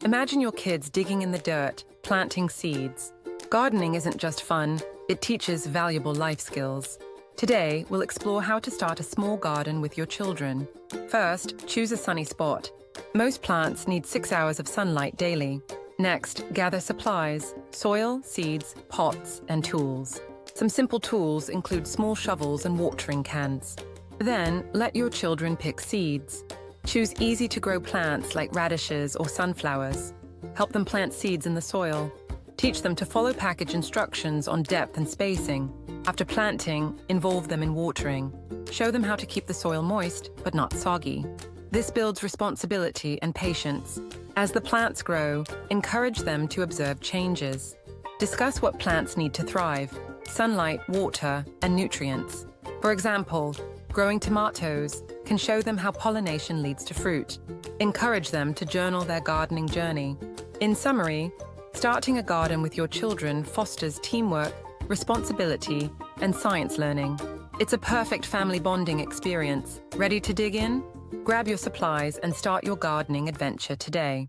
Imagine your kids digging in the dirt, planting seeds. Gardening isn't just fun, it teaches valuable life skills. Today, we'll explore how to start a small garden with your children. First, choose a sunny spot. Most plants need 6 hours of sunlight daily. Next, gather supplies: soil, seeds, pots, and tools. Some simple tools include small shovels and watering cans. Then, let your children pick seeds. Choose easy-to-grow plants like radishes or sunflowers. Help them plant seeds in the soil. Teach them to follow package instructions on depth and spacing. After planting, involve them in watering. Show them how to keep the soil moist, but not soggy. This builds responsibility and patience. As the plants grow, encourage them to observe changes. Discuss what plants need to thrive: sunlight, water, and nutrients. For example, growing tomatoes can show them how pollination leads to fruit. Encourage them to journal their gardening journey. In summary, starting a garden with your children fosters teamwork, responsibility, and science learning. It's a perfect family bonding experience. Ready to dig in? Grab your supplies and start your gardening adventure today.